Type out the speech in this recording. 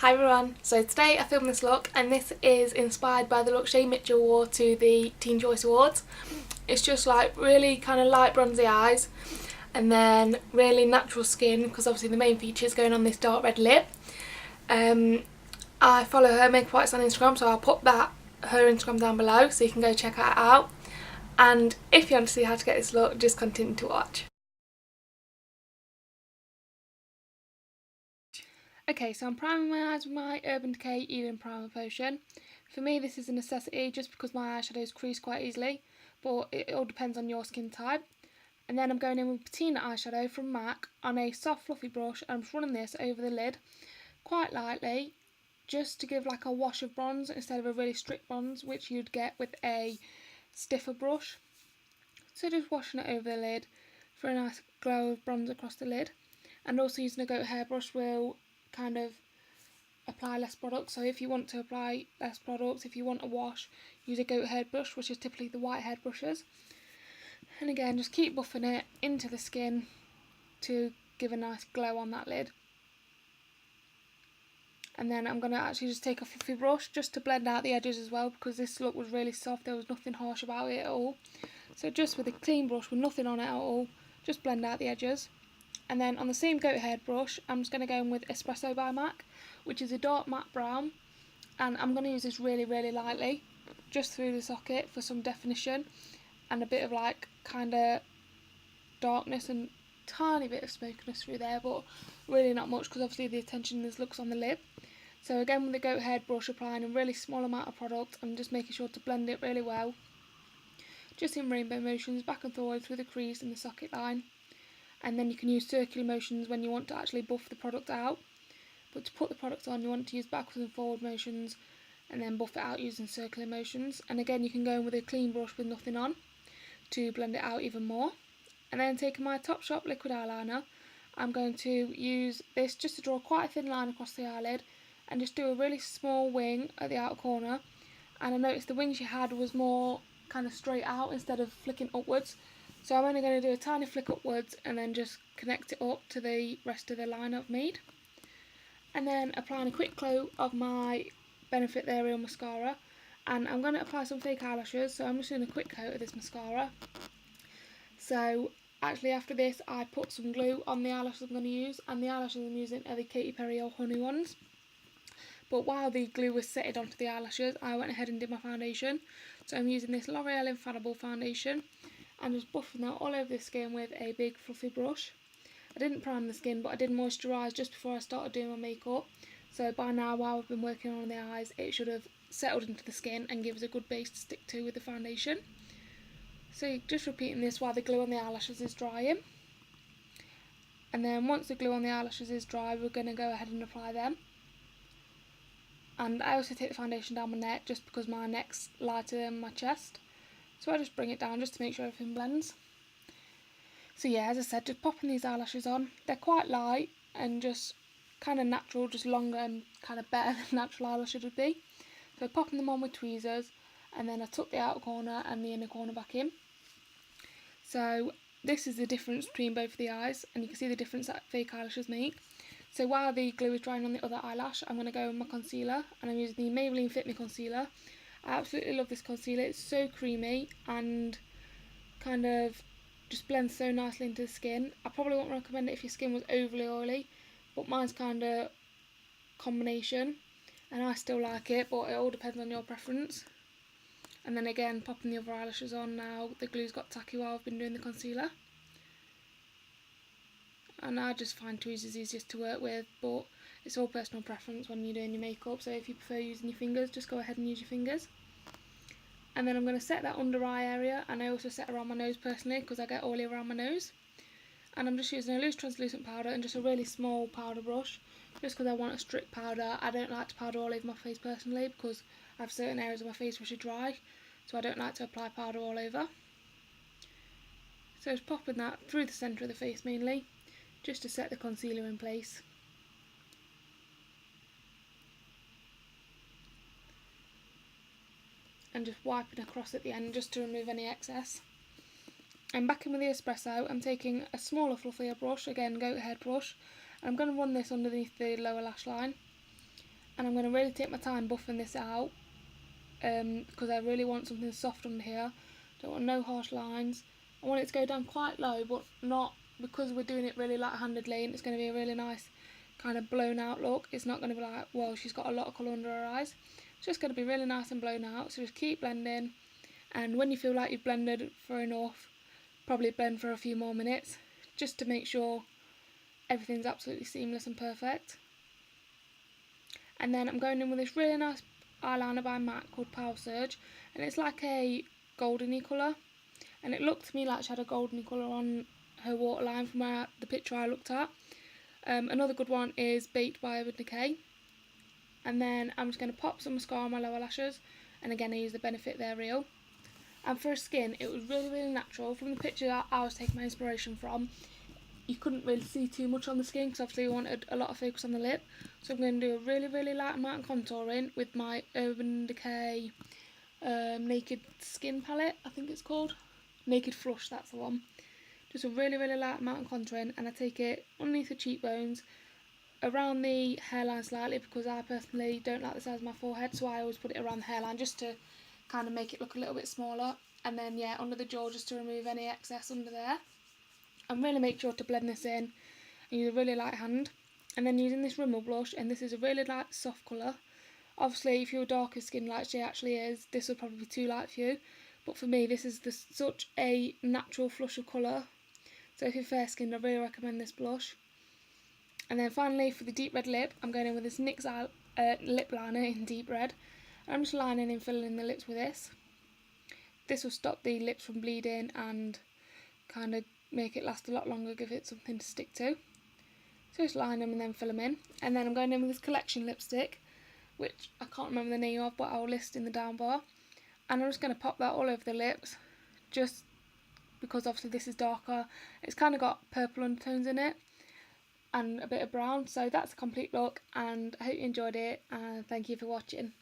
Hi everyone, so today I filmed this look and this is inspired by the look Shay wore to the Teen Choice Awards. It's just like really kind of light bronzy eyes and then really natural skin because obviously the main feature is going on this dark red lip. I follow her makeup artist on Instagram, so I'll put her Instagram down below so you can go check her out. And if you want to see how to get this look, just continue to watch. Okay, so I'm priming my eyes with my Urban Decay Even Primer Potion. For me this is a necessity just because my eyeshadows crease quite easily, but it all depends on your skin type. And then I'm going in with Patina eyeshadow from MAC on a soft fluffy brush, and I'm just running this over the lid quite lightly just to give like a wash of bronze instead of a really strict bronze which you'd get with a stiffer brush. So just washing it over the lid for a nice glow of bronze across the lid, and also using a goat hair brush will kind of apply less product. So if you want to apply less products, if you want a wash, use a goat hair brush, which is typically the white haired brushes. And again, just keep buffing it into the skin to give a nice glow on that lid. And then I'm going to actually just take a fluffy brush just to blend out the edges as well, because this look was really soft, there was nothing harsh about it at all. So just with a clean brush with nothing on it at all, just blend out the edges. And then on the same goat hair brush, I'm just going to go in with Espresso by MAC, which is a dark matte brown. And I'm going to use this really, really lightly, just through the socket for some definition and a bit of like kind of darkness and tiny bit of smokiness through there, but really not much because obviously the attention in this looks on the lip. So again with the goat hair brush, applying a really small amount of product and just making sure to blend it really well, just in rainbow motions back and forward through the crease and the socket line. And then you can use circular motions when you want to actually buff the product out, but to put the product on you want to use backwards and forward motions and then buff it out using circular motions. And again you can go in with a clean brush with nothing on to blend it out even more. And then taking my Topshop liquid eyeliner, I'm going to use this just to draw quite a thin line across the eyelid and just do a really small wing at the outer corner. And I noticed the wing she had was more kind of straight out instead of flicking upwards, so I'm only going to do a tiny flick upwards and then just connect it up to the rest of the line I've made. And then applying a quick coat of my Benefit The Real Mascara, and I'm going to apply some fake eyelashes, so I'm just doing a quick coat of this mascara. So actually after this I put some glue on the eyelashes I'm going to use, and the eyelashes I'm using are the Katy Honey ones. But while the glue was setted onto the eyelashes, I went ahead and did my foundation. So I'm using this L'Oreal Infallible foundation and just buffing that all over the skin with a big fluffy brush. I didn't prime the skin, but I did moisturise just before I started doing my makeup. So by now, while I've been working on the eyes, it should have settled into the skin and gives a good base to stick to with the foundation. So just repeating this while the glue on the eyelashes is drying. And then once the glue on the eyelashes is dry, we're going to go ahead and apply them. And I also take the foundation down my neck just because my neck's lighter than my chest. So I just bring it down just to make sure everything blends. So yeah, as I said, just popping these eyelashes on. They're quite light and just kind of natural, just longer and kind of better than natural eyelashes would be. So popping them on with tweezers, and then I tuck the outer corner and the inner corner back in. So this is the difference between both of the eyes, and you can see the difference that fake eyelashes make. So while the glue is drying on the other eyelash, I'm going to go with my concealer, and I'm using the Maybelline Fit Me Concealer. I absolutely love this concealer. It's so creamy and kind of just blends so nicely into the skin. I probably wouldn't recommend it if your skin was overly oily, but mine's kind of combination and I still like it, but it all depends on your preference. And then again, popping the other eyelashes on now. The glue's got tacky while I've been doing the concealer. And I just find tweezers easiest to work with, but it's all personal preference when you're doing your makeup, so if you prefer using your fingers, just go ahead and use your fingers. And then I'm going to set that under eye area, and I also set around my nose personally because I get oily around my nose. And I'm just using a loose translucent powder and just a really small powder brush, just because I want a strict powder. I don't like to powder all over my face personally because I have certain areas of my face which are dry, so I don't like to apply powder all over. So just popping that through the centre of the face mainly, just to set the concealer in place. And just wiping across at the end just to remove any excess. I'm back in with the Espresso. I'm taking a smaller, fluffier brush, again goat hair brush, and I'm going to run this underneath the lower lash line. and I'm going to really take my time buffing this out because I really want something soft under here. Don't want no harsh lines. I want it to go down quite low, but not because we're doing it really light-handedly, and it's going to be a really nice kind of blown out look. It's not going to be like, well, she's got a lot of colour under her eyes. It's just going to be really nice and blown out. So just keep blending, and when you feel like you've blended for enough, probably blend for a few more minutes just to make sure everything's absolutely seamless and perfect. And then I'm going in with this really nice eyeliner by MAC called Powersurge, and it's like a goldeny colour, and it looked to me like she had a goldeny colour on her waterline from the picture I looked at. Another good one is Baked by Decay. And then I'm just going to pop some mascara on my lower lashes, and again I use the Benefit They're Real. And for her skin, it was really natural. From the picture that I was taking my inspiration from, you couldn't really see too much on the skin because obviously we wanted a lot of focus on the lip. So I'm going to do a really light amount of contouring with my Urban Decay Naked Skin palette, I think it's called. Naked Flush, that's the one. Just a really light amount of contouring, and I take it underneath the cheekbones, around the hairline slightly, because I personally don't like the size of my forehead, so I always put it around the hairline just to kind of make it look a little bit smaller. And then yeah, under the jaw just to remove any excess under there. And really make sure to blend this in and use a really light hand. And then using this Rimmell blush, and this is a really light soft colour. Obviously if you're darker skin like she actually is, this would probably be too light for you, but for me this is such a natural flush of colour. So if you're fair skinned, I really recommend this blush. And then finally for the deep red lip, I'm going in with this NYX lip liner in deep red. And I'm just lining and filling in the lips with this. This will stop the lips from bleeding and kind of make it last a lot longer, give it something to stick to. So just line them and then fill them in. And then I'm going in with this collection lipstick, which I can't remember the name of, but I'll list in the down bar. And I'm just going to pop that all over the lips, just because obviously this is darker. It's kind of got purple undertones in it and a bit of brown. So that's a complete look, and I hope you enjoyed it, and thank you for watching.